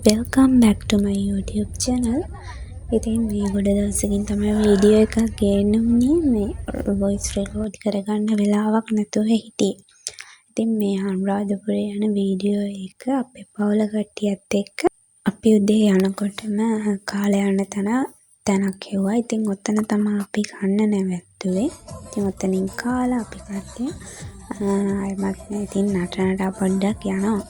Welcome back to my YouTube channel. ඉතින් මේ ගොඩ දවසකින් තමයි වීඩියෝ එකක් ගේන්න උනේ. මේ voice record කරගන්න වෙලාවක් නැතුව හිටියේ. ඉතින් මේ අනුරාධපුරේ යන වීඩියෝ එක අපේ පවුල කට්ටියත් එක්ක අපි උදේ යනකොටම කාලේ යන තැනක් හෙව්වා. ඉතින් ඔතන තමයි අපි කන්න නැවැත්තුවේ. ඉතින් ඔතනින් කාලා අපි කට්ටිය ආයෙමත් ඉතින් නටනට පොඩ්ඩක් යනවා.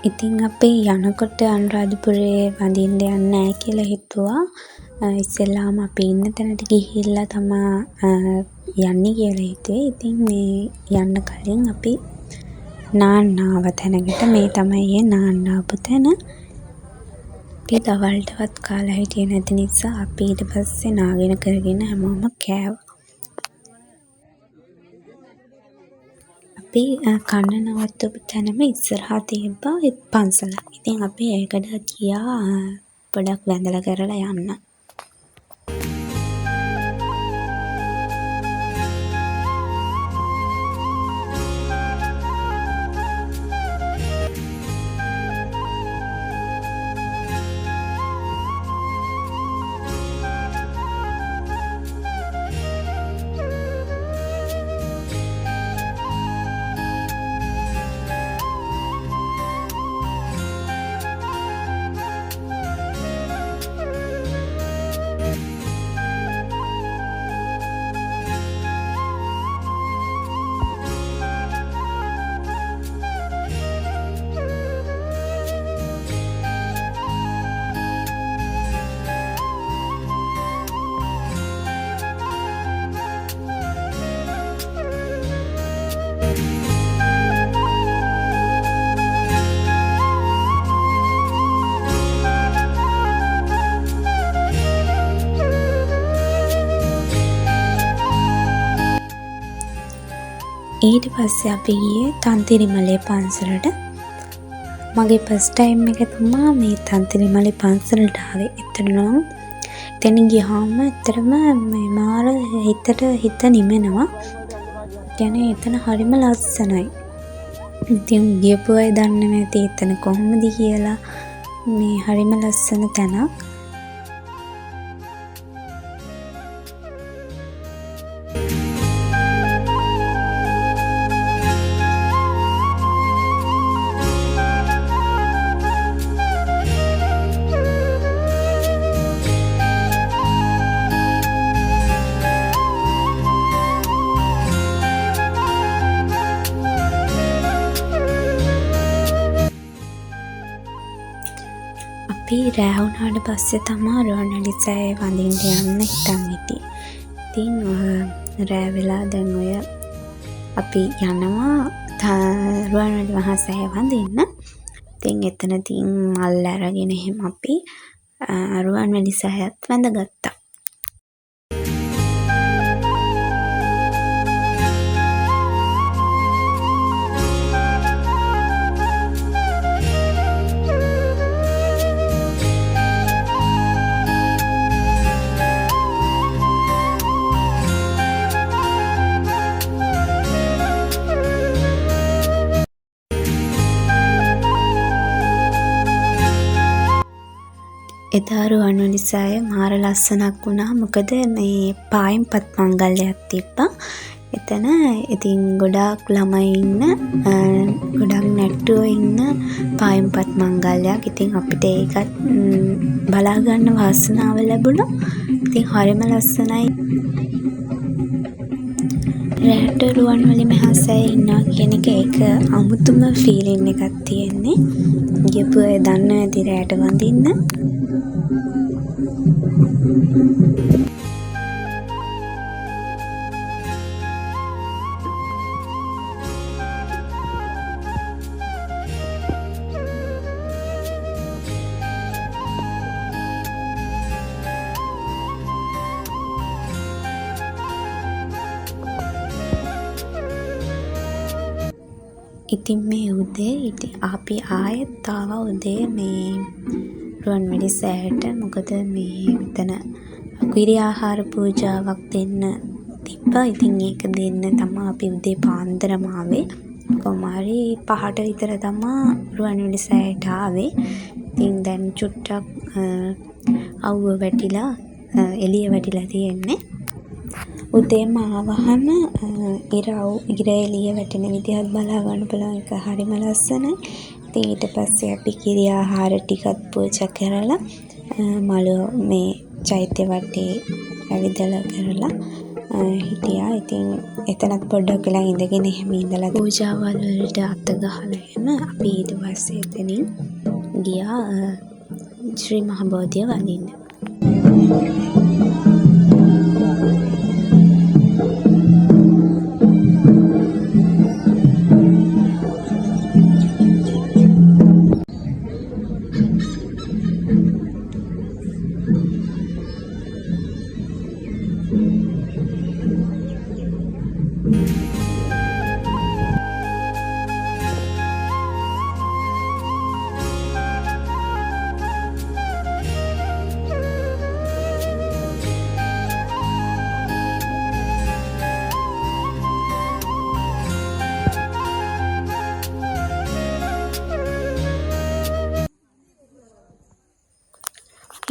ඉතින් අපි යනකොට අනුරාධපුරේ වඳින්න යන්නේ නැහැ කියලා හිතුවා. ඉස්සෙල්ලාම අපි ඉන්න තැනට ගිහිල්ලා තමා යන්නේ කියලා හිතුවේ. ඉතින් මේ යන්න කලින් අපි නාන්න ආව තැනකට. මේ තමයි ඒ නාන්න ආපු තැන. අපි දවල්ටවත් කාලා හිටියේ නැති නිසා අපි ඊට පස්සේ නාගෙන කරගෙන හැමෝම කෑවා. අපි කන්න නවත්තපු තැනම ඉස්සරහා තිබ්බා පන්සලක්. ඉතින් අපි ඒකට ගියා පොඩක් වැඳලා කරලා යන්න. ඊට පස්සේ අපි ගියේ තන්තිරිමලේ පන්සලට. මගේ ෆස්ට් ටයිම් එක තමයි මේ තන්තිරිමලේ පන්සලට ආවේ. එතන ගියාම ඇත්තටම මේ මාර හිත නිමෙනවා. කියන්නේ එතන හරිම ලස්සනයි. ඉතින් ගියපු අය දන්නේ නැති එතන කොහොමද කියලා. මේ හරිම ලස්සන තැනක්. අපි රෑ වුණාට පස්සේ තමයි රුවන්වැලි සෑය වඳින්න යන්න හිතන් හිටියේ. ඉතින් රෑ වෙලා දැන් ඔය අපි යනවා රුවන්වැලි මහා සෑය වඳින්න. ඉතින් එතනදී මල් අරගෙන එහෙම අපි රුවන්වැලි සෑයත් වැඳගත්තා. එදා රුවන්වැලි සෑය මාර ලස්සනක් වුණා. මොකද මේ පායෙන්පත් මංගල්‍යයක් තිබ්බා. එතන ඉතින් ගොඩාක් ළමයි ඉන්න ගොඩක් නැට්ටුවෝ ඉන්න පායෙන්පත් මංගල්‍යයක්. ඉතින් අපිට ඒකත් බලා ගන්න වාසනාව ලැබුණා. ඉතින් හරිම ලස්සනයි. රෑට රුවන්වැලි මහසෑය ඉන්නවා කියන එක ඒක අමුතුම ෆීලින් එකක් තියෙන්නේ. ගියපු අය දන්නවා ඇති රෑට වඳින්න. ඉතින් මේ උදේ අපි ආයෙත් ආවා උදේ මේ රුවන්වැලි සෑයට. මොකද මේ මෙතන කිරි ආහාර පූජාවක් දෙන්න තිබ්බා. ඉතින් ඒක දෙන්න තමයි අපි උදේ පාන්දරම ආවේ. කොහොම හරි 5ට විතර තමයි රුවන්වැලි සෑයට ආවේ. ඉතින් දැන් චුට්ටක් අවුව වැටිලා එළිය වැටිලා තියෙන්නේ. උදේම ආවහම ඉර එළිය වැටෙන විදිහත් බලා ගන්න පුළුවන්. එක හරිම ලස්සනයි. ඉතින් ඊට පස්සේ අපි කිරි ආහාර ටිකක් පූජා කරලා මළුව මේ චෛත්‍ය වටේ ඇවිදලා කරලා හිටියා. ඉතින් එතනත් පොඩ්ඩක් වෙලා ඉඳගෙන එහෙම ඉඳලා පූජාවල් වලට අත ගහලා එහෙම අපි ඊට පස්සේ එතනින් ගියා ශ්‍රී මහ බෝධිය වඳින්න.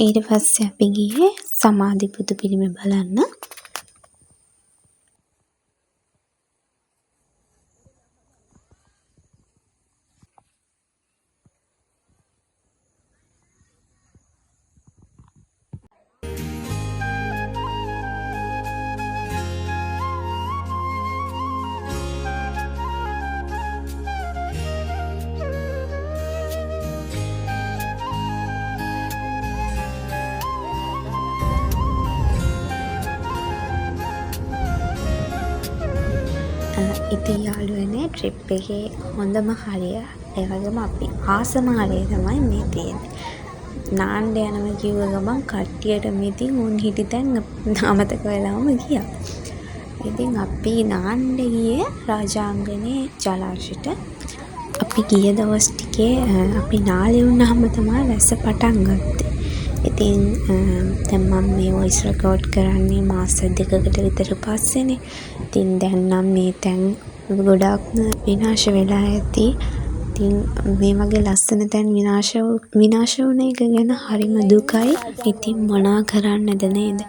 ඊට පස්සේ අපි ගියේ සමාධි බුදු පිළිම බලන්න. ඉතින් යාළුවනේ ට්‍රිප් එකේ හොඳම හරිය ඒ වගේම අපි ආසම හරිය තමයි මේ තියෙන්නේ. නාන්න යනවා කිව්ව ගමන් කට්ටියටම ඉතින් උන් හිටි තැන් අමතක වෙලාම ගියා. ඉතින් අපි නාන්න ගියේ රාජාංගනේ ජලාශයට. අපි ගිය දවස් ටිකේ අපි නාලේ වුණාම තමයි වැස්ස පටන් ගත්තේ. ඉතින් දැන් මම මේ වොයිස් රෙකෝඩ් කරන්නේ මාස 2කට විතර පස්සේනේ. ඉතින් දැන් නම් මේ තැන් ගොඩාක්ම විනාශ වෙලා ඇති. ඉතින් මේ වගේ ලස්සන තැන් විනාශ වුණ එක ගැන හරිම දුකයි. ඉතින් මොනා කරන්නද නේද?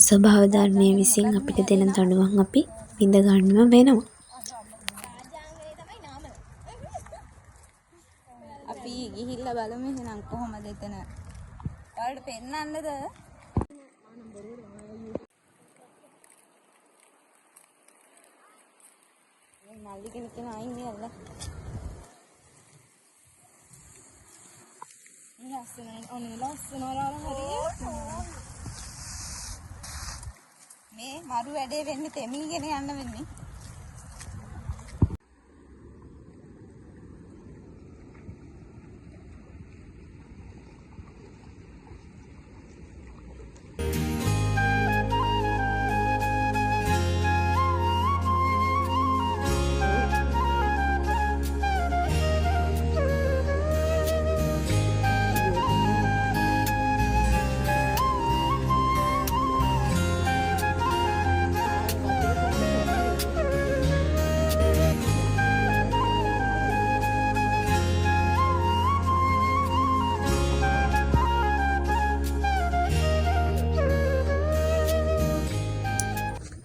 ස්වභාව ධර්මයේ විසින් අපිට දෙන දඬුවම් අපි විඳ ගන්නව වෙනවා. අපි ගිහිල්ලා බලමු එහෙනම් කොහොමද එතන. ඔයාලට පෙන්නන්නද? මේ මල්ලි කෙනෙක් ඉන්නේ අල්ල. මේ මරු වැඩේ වෙන්නේ තෙමීගෙන යන්න වෙන්නේ.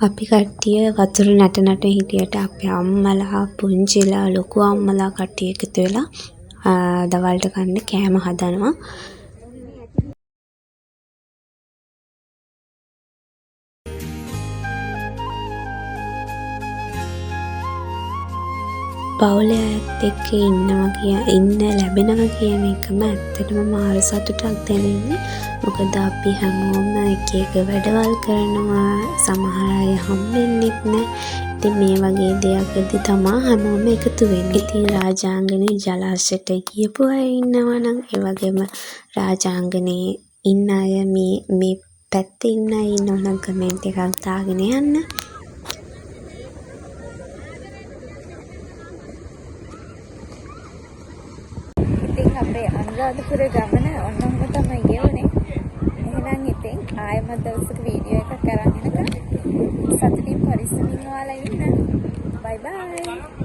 අපි කට්ටිය වතුර නට නට හිටියට අපේ අම්මලා පුංචිලා ලොකු අම්මලා කට්ටිය එකතු වෙලා දවල්ට කන්න කෑම හදනවා. පවුලේ අයත් එක්ක ඉන්න ලැබෙනවා කියන එකම ඇත්තටම මාර සතුටක් දැනෙන්නේ. මොකද අපි හැමෝම එක එක වැඩවල් කරනවා. සමහර අය හම්බෙන්නෙත් නෑ. ඉතින් මේ වගේ දෙයක්දී තමා හැමෝම එකතු වෙන්නේ. ඉතින් රාජාංගනේ ජලාශයට ගියපු අය ඉන්නවා නම් ඒ වගේම රාජාංගනේ ඉන්න අය මේ පැත්තේ ඉන්න අය ඉන්නවා නම් කමෙන්ට් එකක් දාගෙන යන්න. ඉතින් අපේ අනුරාධපුර ගමන ඔන්නම තමයි ගෙවුනේ. එහෙනම් ඉතින් ආයෙමත් දවසක වීඩියෝ එකක් අරන් එනකම් සතුටින් පරිස්සමින් ඔයාලා ඉන්න. බයි බයි.